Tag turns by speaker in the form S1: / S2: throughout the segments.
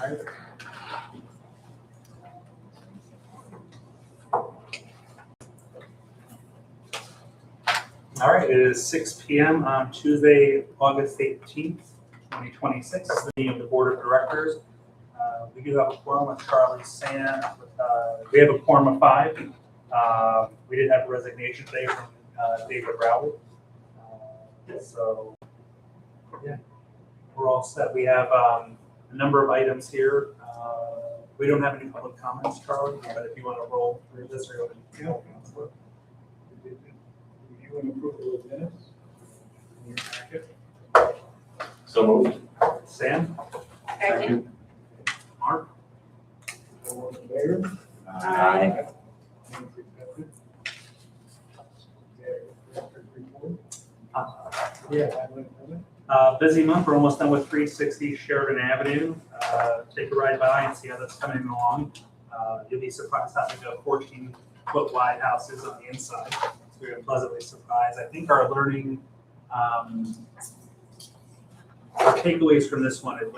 S1: right. All right, it is 6 p.m. on Tuesday, August 18th, 2026. This is the meeting of the Board of Directors. We do have a quorum with Charlie Sand. We have a quorum of 5. We did have a resignation today from David Rowley. So, yeah, we're all set. We have a number of items here. We don't have any public comments, Charlie, but if you want to roll through this or you want to
S2: Review and approval of minutes in your packet.
S3: So moved.
S1: Sam?
S4: Second.
S1: Mark?
S2: All those in favor?
S4: Aye.
S2: Minutes accepted. Okay, director's report.
S1: Yeah.
S2: Highlight of it.
S1: Busy month. We're almost done with 360 Sheridan Avenue. Take a ride by and see how that's coming along. You'll be surprised how big a 14-foot wide house is on the inside. So we're pleasantly surprised. I think our learning, our takeaways from this one is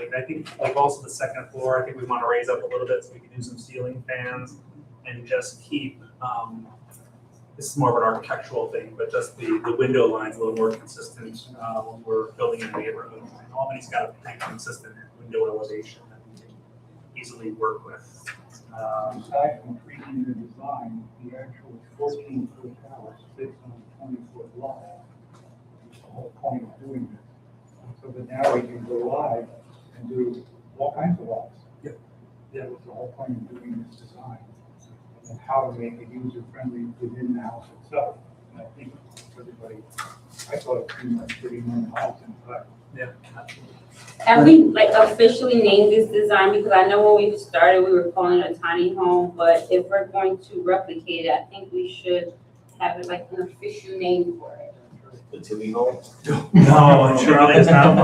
S1: also the second floor. I think we want to raise up a little bit so we can do some ceiling fans and just keep. This is more of an architectural thing, but just the window lines a little more consistent when we're building in the neighborhood. And Albany's got a pretty consistent window elevation that we can easily work with.
S2: Aside from tweaking the design, the actual 14-foot house sits on a 20-foot lot. That's the whole point of doing this. So that now we can go live and do all kinds of lots.
S1: Yep.
S2: That was the whole point of doing this design. And how to make it user-friendly within the house itself. And I think everybody, I thought it seemed like pretty normal house inside.
S1: Yeah.
S4: Have we officially named this design? Because I know when we started, we were calling it a tiny home, but if we're going to replicate it, I think we should have it an official name for it.
S3: The Timmy home.
S1: No, Charlie's not.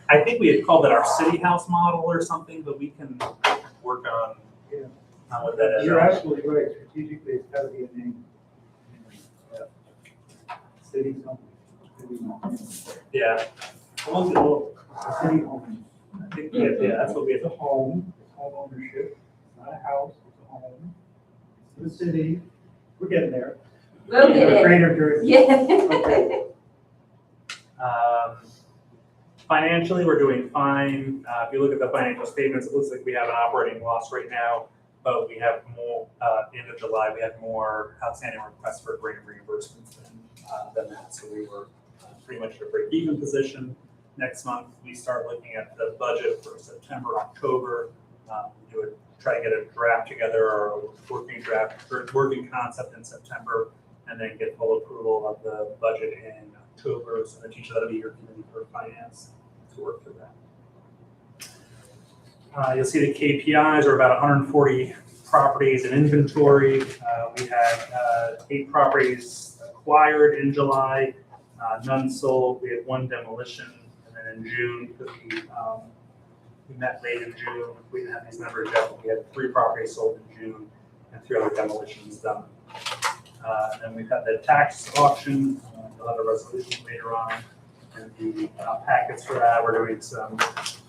S1: I think we had called it our city house model or something, but we can work on what that is.
S2: You're absolutely right, strategically, it's gotta be a name. City something. City something.
S1: Yeah.
S2: City home.
S1: I think that's what we
S2: It's
S1: have.
S2: a home, it's home ownership, not a house, it's a home. It's the city, we're getting there.
S4: We'll get it.
S2: Greater Jersey.
S4: Yeah.
S1: Financially, we're doing fine. If you look at the financial statements, it looks like we have an operating loss right now, but we have more, end of July, we had more outstanding requests for grant reimbursements than that. So we were pretty much at a break-even position. Next month, we start looking at the budget for September, October. Try to get a draft together or a working draft, or working concept in September, and then get full approval of the budget in October. So that'll be your committee for finance to work through that. You'll see the KPIs are about 140 properties in inventory. We had 8 properties acquired in July, none sold. We had 1 demolition, and then in June, because we met late in June, we didn't have these numbers yet, but we had 3 properties sold in June and 3 other demolitions done. And then we've got the tax auction. We'll have a resolution later on. And the packets for that, we're doing some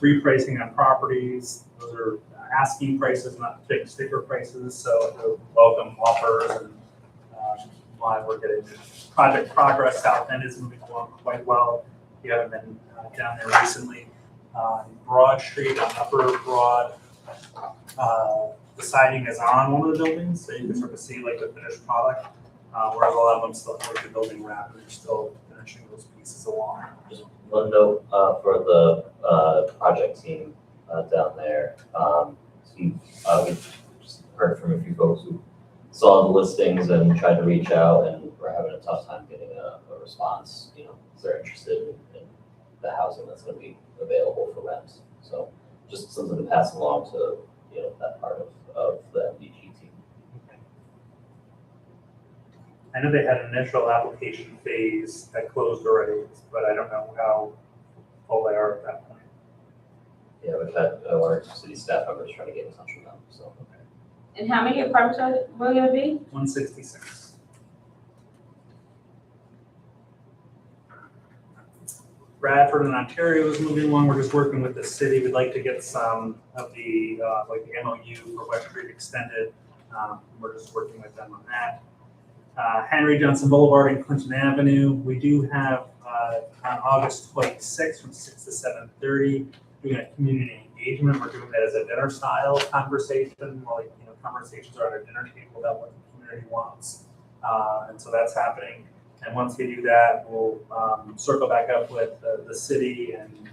S1: repricing on properties. Those are asking prices, not big sticker prices. So they're welcome offers, and why we're getting project progress. South End is moving along quite well. If you haven't been down there recently. Broad Street on Upper Broad, the siding is on one of the buildings, so you can sort of see the finished product. Whereas a lot of them still have the building wrap, and they're still finishing those pieces along.
S3: Just one note for the project team down there. We've just heard from a few folks who saw the listings and tried to reach out, and we're having a tough time getting a response. If they're interested in the housing that's going to be available for rent. So just something to pass along to that part of the MDG team.
S1: I know they had an initial application phase that closed already, but I don't know how full they are at that point.
S3: Yeah, we've had our city staff members trying to get in touch with them. So.
S4: And how many apartments are going to be?
S1: 166. Bradford and Ontario is moving along. We're just working with the city. We'd like to get some of the, like the MOU for West Street extended. We're just working with them on that. Henry Johnson Boulevard and Clinton Avenue. We do have, on August 26th from 6 to 7:30, doing a community engagement. We're doing that as a dinner style conversation, like, conversations are at a dinner table about what the community wants. And so that's happening. And once we do that, we'll circle back up with the city and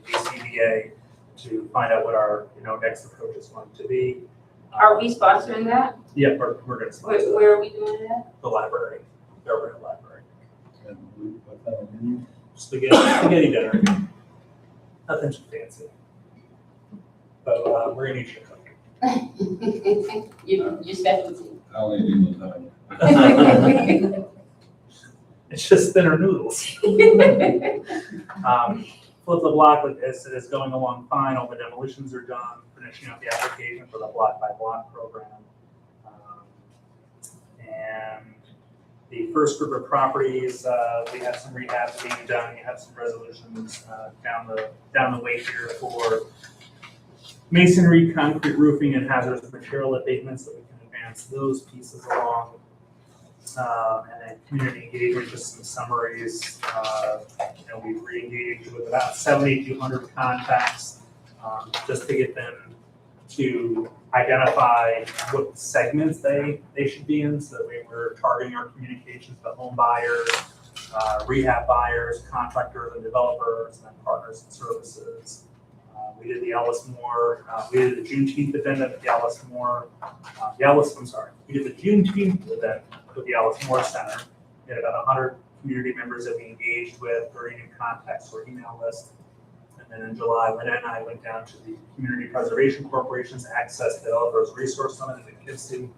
S1: the ACBA to find out what our next approach is going to be.
S4: Are we sponsoring that?
S1: Yeah, we're going to sponsor
S4: Where are we doing that?
S1: the library, government library.
S5: And we put that on the menu.
S1: Spaghetti dinner. Nothing too fancy. But we're going to eat chicken.
S4: Your specialty.
S5: I only do lasagna.
S1: It's just thinner noodles. Flip the block is going along fine. All the demolitions are done, finishing up the application for the block by block program. And the first group of properties, we have some rehabs being done. We have some resolutions down the way here for masonry, concrete roofing, and hazardous material abatements, so we can advance those pieces along. And then community engagement, just some summaries. We've re-engaged with about 7,200 contacts, just to get them to identify what segments they should be in, so that we were targeting our communications to home buyers, rehab buyers, contractors and developers, and then partners and services. We did the Ellis Moore, we did the Juneteenth event at the Ellis Moore, we did the Juneteenth event with the Ellis Moore Center. We had about 100 community members that we engaged with, 30 new contacts or email list. And then in July, Lynette and I went down to the Community Preservation Corporation's Access Developers Resource Summit in Kinston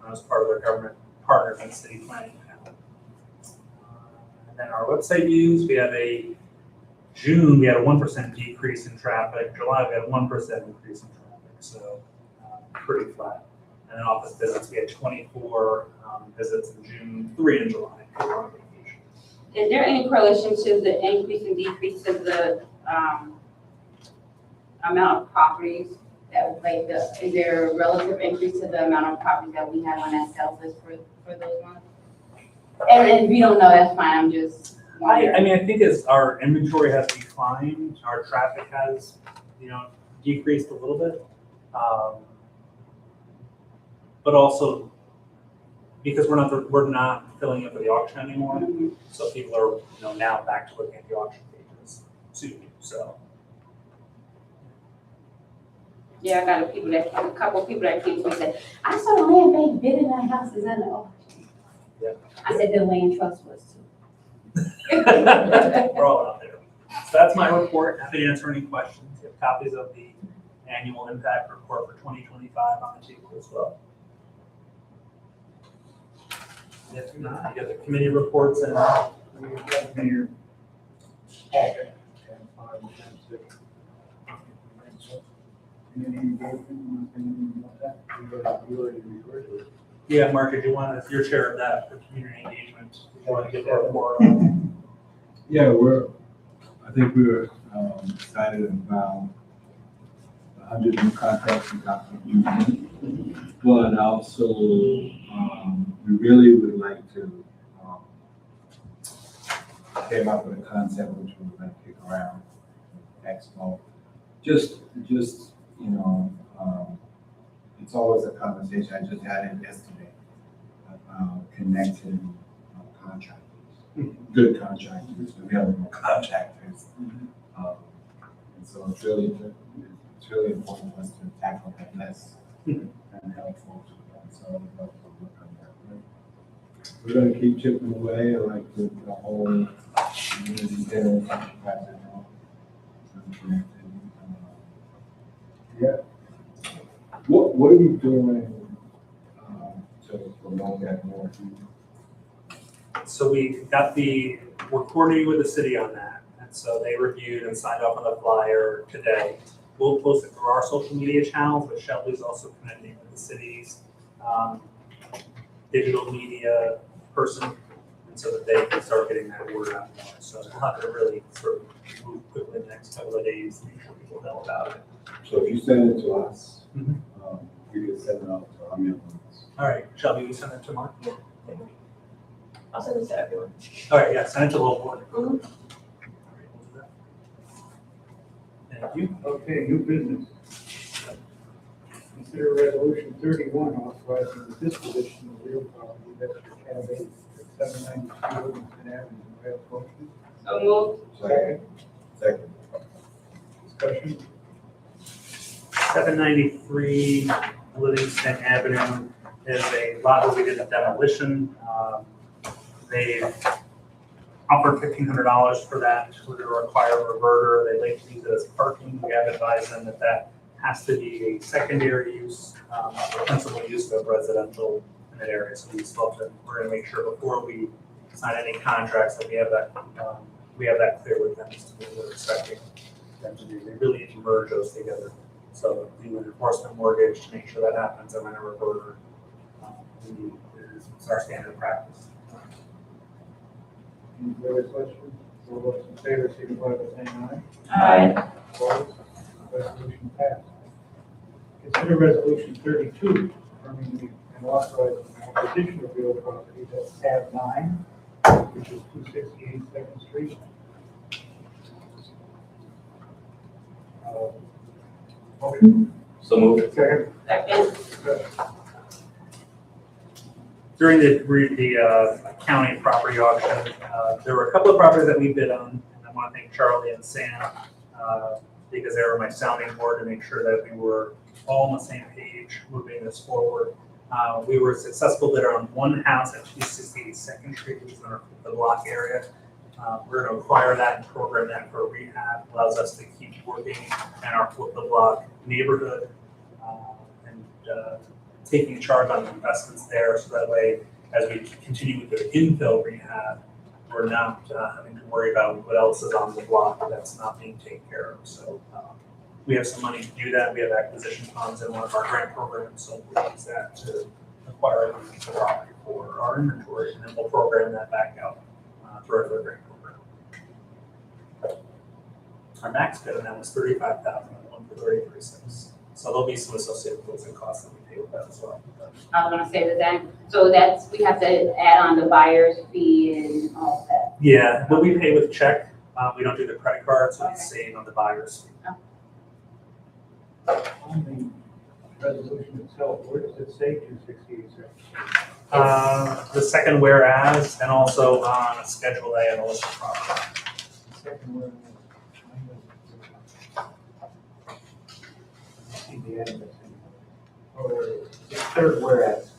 S1: as part of their government partners and city planning panel. And then our website views, June, we had a 1% decrease in traffic. July, we had a 1% increase in traffic, so pretty flat. And then office visits, we had 24 visits in June, 3 in July.
S4: Is there any correlation to the increase and decrease of the amount of properties that, is there a relative increase to the amount of properties that we have on that sales list for those months? And if you don't know, that's fine, I'm just wondering.
S1: I think as our inventory has declined, our traffic has, decreased a little bit. But also because we're not filling it for the auction anymore.
S4: Mhm.
S1: So people are, now back to looking at the auction pages too, so.
S4: Yeah, I got a couple of people that came to me and said, I saw the land bank bidding that house is under auction.
S1: Yeah.
S4: I said the land trust was too.
S1: We're all out there. So that's my report. Happy to answer any questions. You have copies of the annual impact report for 2025 on the table as well. If not, you got the committee reports and
S2: We have in your packet, 10, 5, 10, 6. Community engagement, anything about that? You already referred to it.
S1: yeah, Mark, did you want to, you're chair of that for community engagement. Did you want to give that report on?
S5: Yeah, I think we were excited about the 100 new contracts we got from you. But also, we really would like to came up with a concept which we were going to kick around Expo. Just it's always a conversation. I just had it yesterday about connecting contractors, good contractors, available contractors. And so it's really important for us to tackle that list and help folks with that. So I'd love to look on that. Right? We're going to keep chipping away. I like the whole community dinner project. Yeah. What are we doing to promote that more?
S1: So we're coordinating with the city on that. And so they reviewed and signed off on the flyer today. We'll post it through our social media channels, but Shelby's also connecting with the city's digital media person. And so that they can start getting that word out more. So we'll have to really sort of move quickly in the next couple of days, make sure people know about it.
S5: So if you send it to us,
S1: Mhm.
S5: we can send it out to our mailbox.
S1: All right, Shelby, you send it to Mark?
S3: I'll send this to everyone.
S1: All right, yeah, send it to the whole board.
S4: Mhm.
S1: Thank you.
S2: Okay, new business. Consider resolution 31 authorizing the disposition of real property that's for tab 8 at 792 Livingston Avenue. Do I have a motion?
S4: So moved.
S2: Second,
S5: Second.
S2: discussion.
S1: 793 Livingston Avenue is a lot where we did a demolition. They offered $1,500 for that. We're going to require a reverter. They like to use it as parking. We have advised them that that has to be a secondary use, principal use of residential in that area. So we still have to, we're going to make sure before we sign any contracts that we have that clear with them as to what we're expecting them to do. They really need to merge those together. So do an enforcement mortgage to make sure that happens, and then a reverter. It's our standard practice.
S2: Any further questions? All those in favor, signify by saying aye.
S4: Aye.
S2: Opposed? Resolution passed. Consider resolution 32, confirming and authorizing the acquisition of real property that's tab 9, which is 268 Second Street. Motion?
S3: So moved.
S2: Second.
S4: Second.
S2: Discussion.
S1: During the county property auction, there were a couple of properties that we bid on, and I want to thank Charlie and Sam because they were my sounding board to make sure that we were all on the same page moving this forward. We were a successful bidder on one house at 268 Second Street, which is in our the block area. We're going to acquire that and program that for rehab. Allows us to keep working in our flip the block neighborhood and taking charge on the investments there, so that way, as we continue with the infill rehab, we're not having to worry about what else is on the block that's not being taken care of. So we have some money to do that. We have acquisition funds in one of our grant programs, so we'll use that to acquire the property for our inventory, and then we'll program that back out through our grant program. Our max bid on that was $35,000, one for $33,600. So there'll be some associated bills and costs that we pay with that as well.
S4: I was gonna say that, so that's, we have to add on the buyer's fee and all that.
S1: Yeah, what we pay with check, we don't do the credit card, so we save on the buyers.
S2: On the resolution itself, where does it say 268 Second Street?
S1: The second whereas, and also on Schedule A on the list of property.
S2: Second word. See the address. Or the third whereas.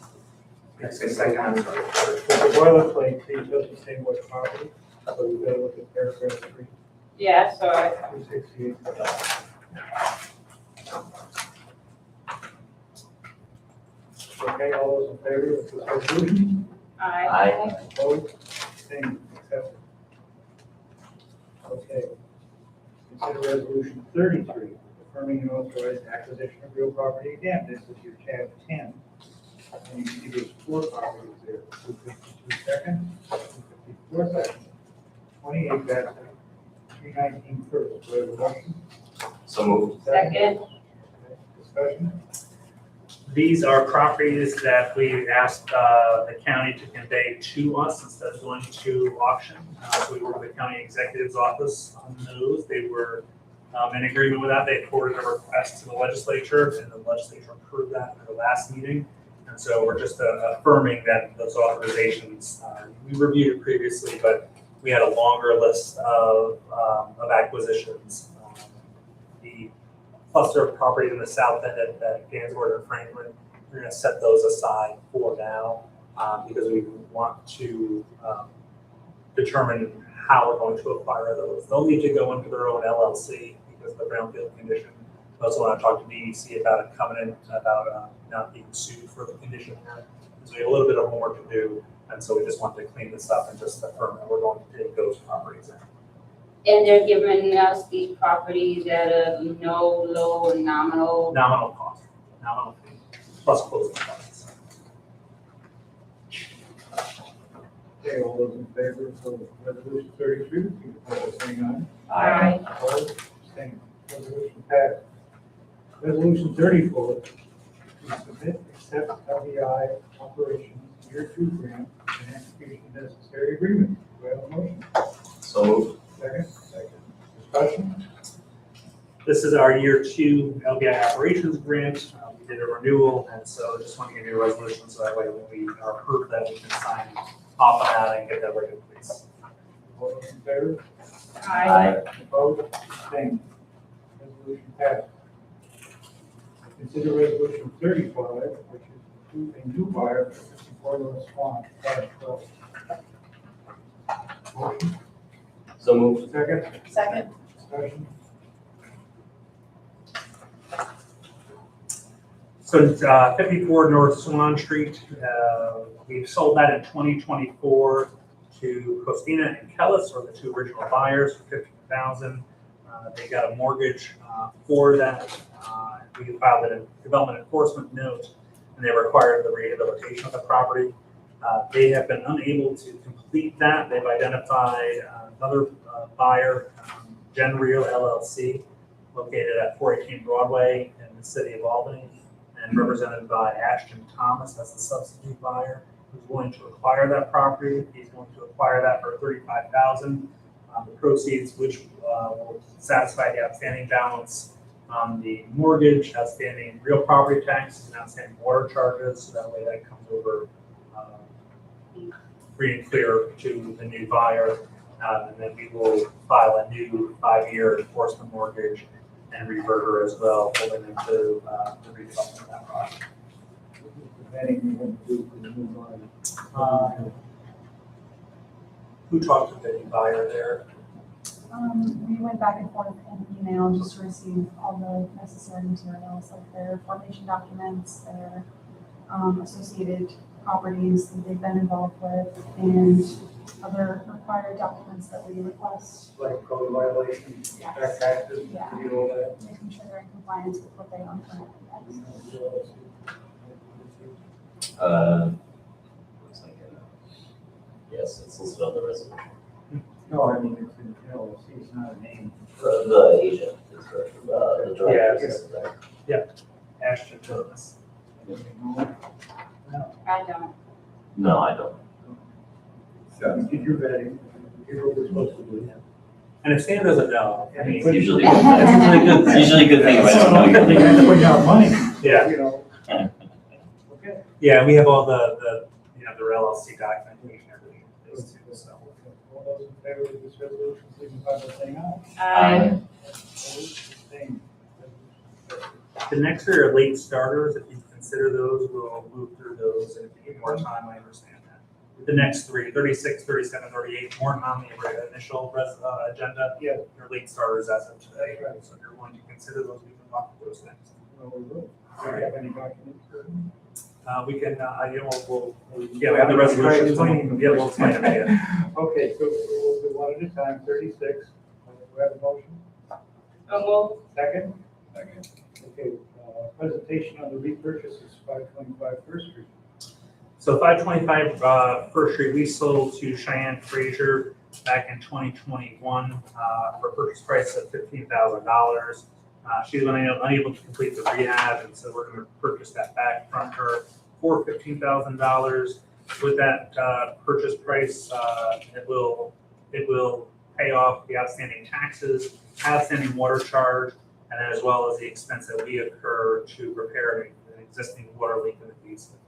S1: Next second, I'm sorry.
S2: The boilerplate, it doesn't say what property, so we gotta look at paragraph 3,
S4: Yeah, so
S2: 268. Okay, all those in favor of this resolution?
S4: I.
S2: Opposed? Abstained? Accepted. Okay. Consider resolution 33, affirming and authorizing acquisition of real property. Again, this is your tab 10. And you see there's 4 properties there, 252 Second, 254 Second, 28 Bassett, 319 First. Do I have a motion?
S3: So moved.
S4: Second.
S2: Okay, discussion?
S1: These are properties that we asked the county to convey to us instead of going to auction. So we worked with the county executive's office on those. They were in agreement with that. They forwarded a request to the legislature, and the legislature approved that at the last meeting. And so we're just affirming that those authorizations, we reviewed it previously, but we had a longer list of acquisitions. The cluster of properties in the south end at Gansford and Franklin, we're going to set those aside for now because we want to determine how we're going to acquire those. They'll need to go into their own LLC because of the brownfield condition. We also want to talk to DEC about a covenant about not being sued for the condition here. So we have a little bit of homework to do, and so we just want to clean this up and just affirm that we're going to take those properties in.
S4: And they're giving us these properties at a no, low, nominal.
S1: Nominal cost, nominal fee, plus closing costs.
S2: Okay, all those in favor of resolution 33, signify by saying aye.
S4: Aye.
S2: Opposed, abstained, resolution passed. Resolution 34, to submit, accept LBI operations year 2 grant and execution necessary agreement. Do I have a motion?
S3: So moved.
S2: Second? Second. Discussion?
S1: This is our year 2 LBI operations grant. We did a renewal, and so just want to give you a resolution so that way when we are approved that we can sign off on that and get that ready, please.
S2: All those in favor?
S4: Aye.
S2: Opposed, abstained, resolution passed. Consider resolution 35, which is to approve a new buyer for 54 Little Swan, Fire 12. Motion?
S3: So moved.
S2: Second?
S6: Second.
S2: Discussion?
S1: So it's 54 North Swan Street. We've sold that in 2024 to Costina and Kellis, or the two original buyers, for $50,000. They got a mortgage for that. We filed a development enforcement note, and they required the rehabilitation of the property. They have been unable to complete that. They've identified another buyer, Genreal LLC, located at 418 Broadway in the city of Albany, and represented by Ashton Thomas as the substitute buyer, who's willing to acquire that property. He's going to acquire that for $35,000. The proceeds, which will satisfy the outstanding balance on the mortgage, outstanding real property taxes, and outstanding water charges. So that way that comes over free and clear to the new buyer. And then we will file a new 5-year enforcement mortgage and reverter as well, holding into the redevelopment of that project.
S2: The vetting we want to do for the new buyer.
S1: Who talked to the new buyer there?
S6: We went back and forth in email just to receive all the necessary materials, like their formation documents, their associated properties that they've been involved with, and other required documents that we request,
S2: Like code violations, back taxes,
S6: Yeah.
S2: do all that.
S6: making sure they're in compliance with what they own currently.
S3: Looks like yes, it's listed on the resolution.
S2: No, I mean, it's an LLC, it's not a name.
S3: The agent is the director is there.
S1: Ashton Thomas.
S4: I don't.
S3: No, I don't.
S5: So,
S2: You did your vetting, you did what we're supposed to do.
S1: And if Sam doesn't know, I mean,
S3: It's usually it's usually a good thing if I don't know.
S2: They have to put down money.
S1: Yeah.
S2: You know. Okay.
S1: yeah, we have all the their LLC documentation and everything in place too, so.
S2: All those in favor of this resolution, signify by saying aye.
S4: Aye.
S2: Opposed, abstained.
S1: The next three are late starters. If you consider those, we'll move through those, and if you need more time, I understand that. The next three, 36, 37, 38, weren't on the initial agenda.
S2: Yeah.
S1: They're late starters as of today,
S2: That's right.
S1: so if you're going to consider those, we can walk through those things.
S2: Well, we will. Do you have any documents?
S1: We can, yeah, we have the resolutions. Yeah, we'll explain it again.
S2: Okay, so we'll do one at a time, 36. Do we have a motion?
S4: So
S2: Second?
S5: second.
S2: Okay, presentation on the repurchases, 525 First Street.
S1: So 525 First Street, we sold to Cheyenne Frazier back in 2021 for a purchase price of $15,000. She was unable to complete the rehab, and so we're going to purchase that back from her for $15,000. With that purchase price, it will pay off the outstanding taxes, outstanding water charge, and as well as the expense that we incur to repair an existing water leak in the basement.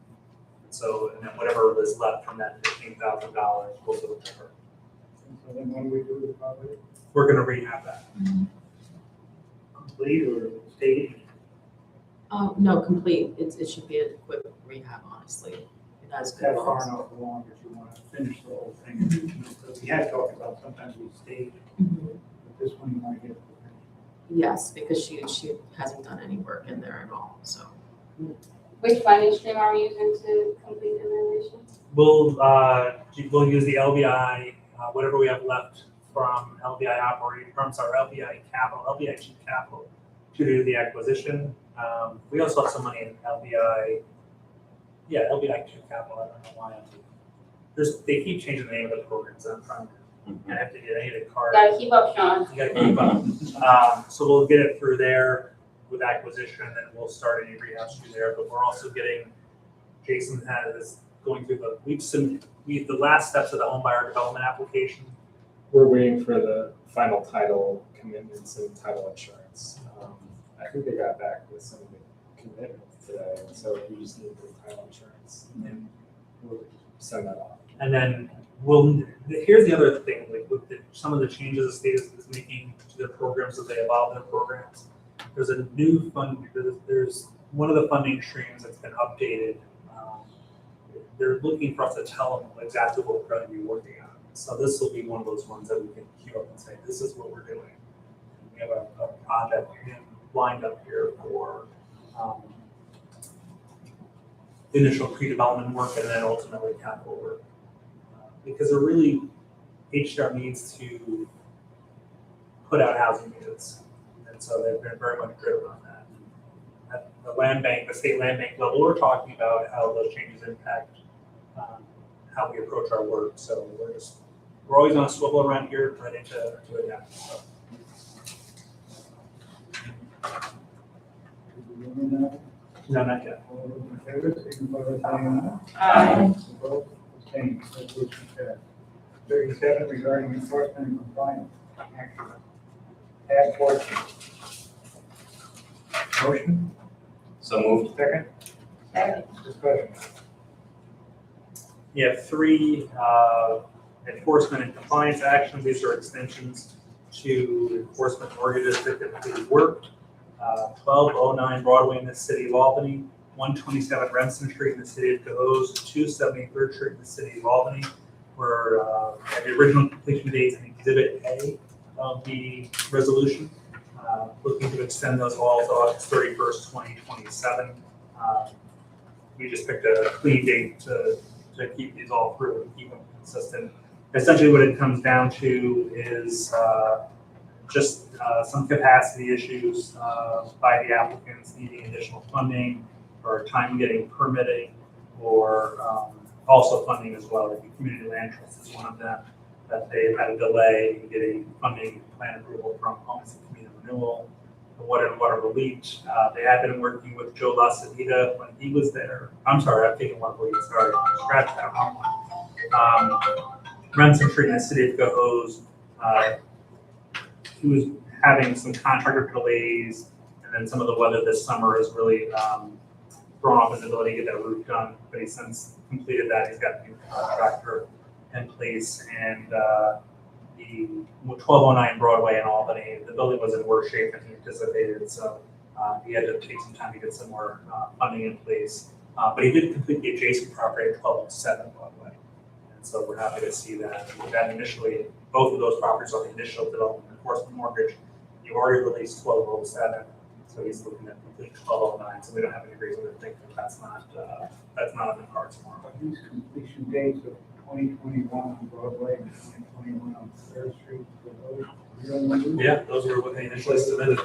S1: So, and then whatever is left from that $15,000 will go to her.
S2: And so then what do we do with the property?
S1: We're going to rehab that.
S2: Complete or stage?
S7: No, complete. It should be a quick rehab, honestly. It has good
S2: That's far
S7: walls.
S2: enough along that you want to finish the whole thing. Because we had talked about sometimes we stage,
S7: Mhm.
S2: but this one you want to get.
S7: Yes, because she hasn't done any work in there at all, so.
S4: which funding stream are we using to complete the renovation?
S1: We'll use the LBI, whatever we have left from LBI LBI capital, LBI chief capital to do the acquisition. We also have some money in LBI, LBI chief capital. I don't know why they keep changing the name of the programs, and I'm trying to, I have to get, I need a card.
S4: Gotta keep up, Sean.
S1: You gotta keep up. So we'll get it through there with acquisition, and then we'll start any rehab through there, but we're also getting, Jason has, going through the last steps of the home buyer development application.
S8: We're waiting for the final title commitments and title insurance. I think they got back with some of the commitments today, and so we just need the title insurance and we'll send that off.
S1: And then here's the other thing, like with some of the changes the state is making to their programs as they evolve their programs. There's a new fund, there's one of the funding streams that's been updated. They're looking for us to tell them exactly what we're going to be working on. So this will be one of those ones that we can queue up and say, this is what we're doing. We have a project lined up here for initial pre-development work and then ultimately capital work. Because they're really, HDR needs to put out housing units. And so they've been very much driven on that. At the land bank, the state land bank level, we're talking about how those changes impact how we approach our work. So we're always on a swivel around here, ready to adapt. So. No, not yet.
S2: All those in favor, signify by saying aye.
S4: Aye.
S2: Opposed, abstained, resolution passed. 37, regarding enforcement and compliance action. Task force. Motion,
S3: So moved.
S2: second,
S4: Second.
S2: discussion.
S1: You have 3 enforcement and compliance actions. These are extensions to enforcement mortgages that typically worked. 1209 Broadway in the city of Albany, 127 Remsen Street in the city of Cohoes, 273rd Street in the city of Albany, were at the original completion dates in Exhibit A of the resolution. Looking to extend those all to August 31st, 2027. We just picked a clean date to keep these all through and keep them consistent. Essentially what it comes down to is just some capacity issues by the applicants needing additional funding or time getting permitting or also funding as well. Like the Community Land Trust is one of them that they've had a delay in getting funding plan approval from Homes and Community Renewal. The water and water relief. They had been working with Joe LaCivita when he was there. I'm sorry, I've taken one lead. Sorry, scratch that one. Remsen Street in the city of Cohoes. He was having some contractor delays, and then some of the weather this summer has really thrown off his ability to get that roof done. But he's since completed that. He's got a new contractor in place, and the 1209 Broadway in Albany, the building was in worse shape than he anticipated, so he had to take some time to get some more funding in place. But he did complete the adjacent property at 1207 Broadway, and so we're happy to see that. And that initially, both of those properties on the initial development enforcement mortgage, you already released 1207, so he's looking at complete 1209. So we don't have any reason to think that that's not on the cards for him.
S2: Are these completion dates of 2021 on Broadway and 2021 on Third Street, for those real numbers?
S1: Yeah, those were what they initially submitted.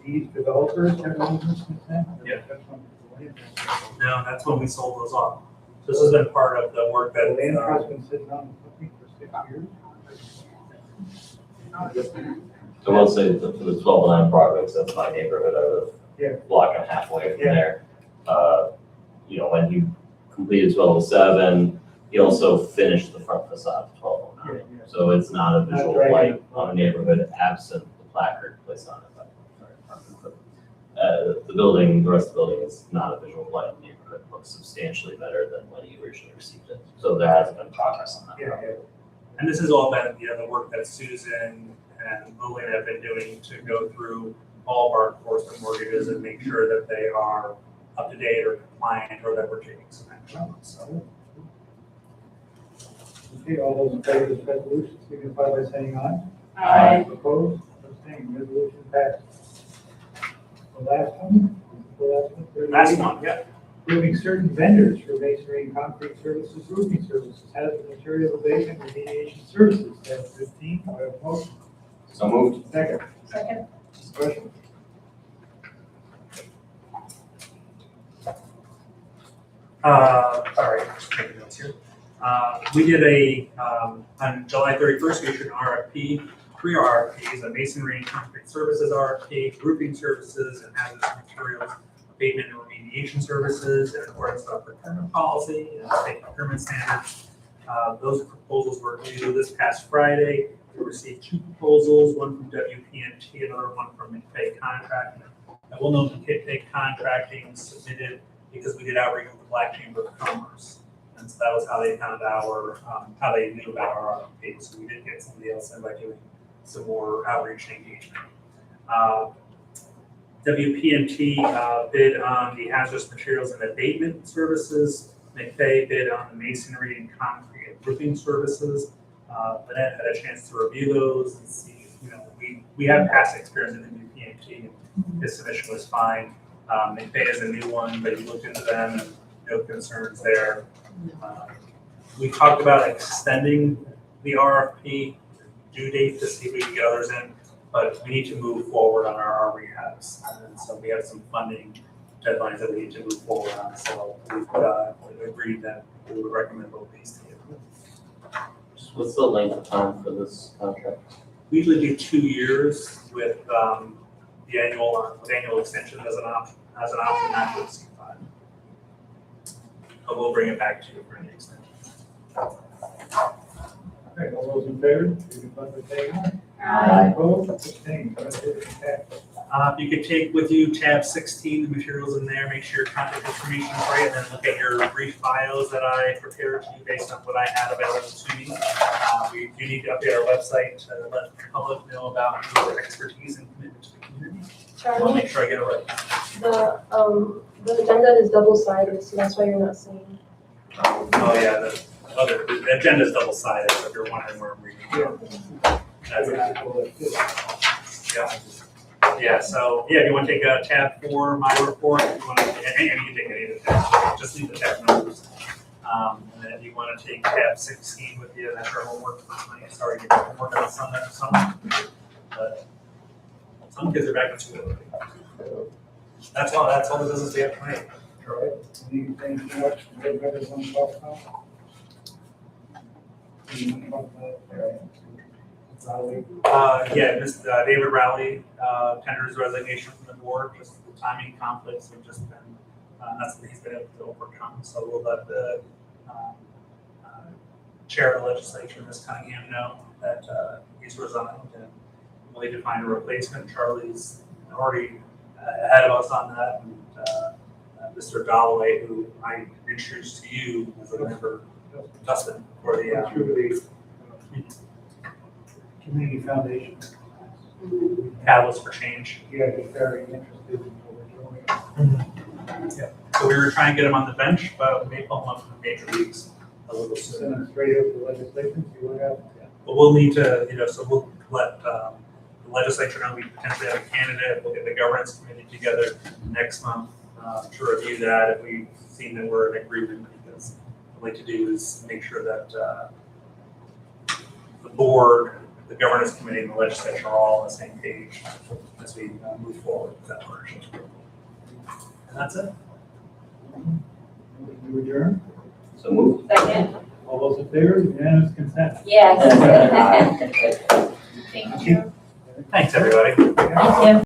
S2: These developers have owned this since then?
S1: Yeah.
S2: That's when the land
S1: No, that's when we sold those off. This has been part of the work that.
S2: the land trust been sitting on the company for 6 years?
S3: I will say that for the 1209 projects, that's my neighborhood. I live
S2: Yeah.
S3: a block and a half away from
S2: Yeah.
S3: there. When he completed 1207, he also finished the front facade of 1209.
S2: Yeah, yeah.
S3: So it's not a
S2: Not
S3: visual
S2: dragging
S3: blight
S2: it.
S3: on a neighborhood absent the placard placed on it by the fire department. But, the building, the rest of the building is not a visual blight in the neighborhood. It looks substantially better than when he originally received it. So there has been progress on that.
S2: Yeah, yeah.
S1: And this has all been, the work that Susan and Lillian have been doing to go through all of our enforcement mortgages and make sure that they are up to date or compliant or that we're taking some action. So,
S2: Okay, all those in favor of this resolution, signify by saying aye.
S4: Aye.
S2: Opposed, abstained, resolution passed. The last one? The last one? 38.
S1: last one, yeah.
S2: Approving certain vendors for masonry and concrete services, roofing services, hazardous material abatement, remediation services. Tab 15, do I have a motion?
S3: So moved.
S2: Second,
S6: Second.
S2: discussion.
S1: Sorry, just taking notes here. We did on July 31st, we issued an RFP, 3 RFPs, a masonry and concrete services RFP, roofing services, and hazardous materials abatement and remediation services in accordance with our procurement policy and state procurement standards. Those proposals were due this past Friday. We received 2 proposals, one from WPNT, another one from McFay Contracting. I will note McFay Contracting submitted because we did outreach with the Black Chamber of Commerce. And so that was how they found how they knew about our RFP. So we did get somebody else in by doing some more outreach and engagement. WPNT bid on the hazardous materials and abatement services. McFay bid on the masonry and concrete and roofing services. Lynette had a chance to review those and see, we have past experience in the WPNT. His submission was fine. McFay is a new one, but he looked into them and no concerns there. We talked about extending the RFP due date to see if we can get others in, but we need to move forward on our rehabs. And so we have some funding deadlines that we need to move forward on. So we've agreed that we would recommend both these to you.
S3: What's the length of time for this contract?
S1: We usually do 2 years with the annual extension as an option not to exceed 5. But we'll bring it back to you for any extension.
S2: Okay, all those in favor, signify by saying aye.
S4: Aye.
S2: Opposed, abstained, resolution passed.
S1: If you could take with you tab 16, the materials in there, make sure your contact information is right, and then look at your brief bios that I prepared to you based on what I had available to me. We do need to update our website to let the public know about your expertise and commitment to the community. I want to
S9: Charlie,
S1: make sure I get it right.
S9: the agenda is double-sided, so that's why you're not seeing.
S1: Oh, yeah, the agenda is double-sided, so if you're wondering where I'm reading from. That's it. Yeah. Yeah, so, if you want to take tab 4, my report, if you want to, and you can take any of the tabs, just leave the tab numbers. And then if you want to take tab 16 with you, that's our homework for tonight. Sorry, you're homework on some, but some kids are back in school. That's all the business we have tonight.
S2: Right, anything else that everybody want to talk about? You want to talk about, Raleigh?
S1: Mr. David Rowley tenders resignation from the board, just the timing conflicts have just been, that's what he's been able to overcome. So we'll let the chair of the legislature, Ms. Cunningham, know that he's resigned and we'll need to find a replacement. Charlie's already ahead of us on that. And Mr. Dalloway, who I introduced to you as a member, Dustin, for the
S2: Through the Community Foundation.
S1: Catalyst for Change.
S2: Yeah, he's very interested in what we're doing.
S1: So we were trying to get him on the bench, but we may pull him up from the major leagues a little sooner.
S2: Send it straight up to legislation, see what happens.
S1: But we'll need to, so we'll let the legislature know we potentially have a candidate. We'll get the governance committee together next month to review that if we've seen that we're in agreement. Because what I'd like to do is make sure that the board, the governance committee, and the legislature are all on the same page as we move forward with that partnership. And that's it.
S2: You adjourn?
S3: So moved.
S4: Second?
S2: All those in favor, unanimous consent.
S4: Yes.
S3: Aye.
S4: Thank you.
S1: Thanks, everybody.
S4: Thank you.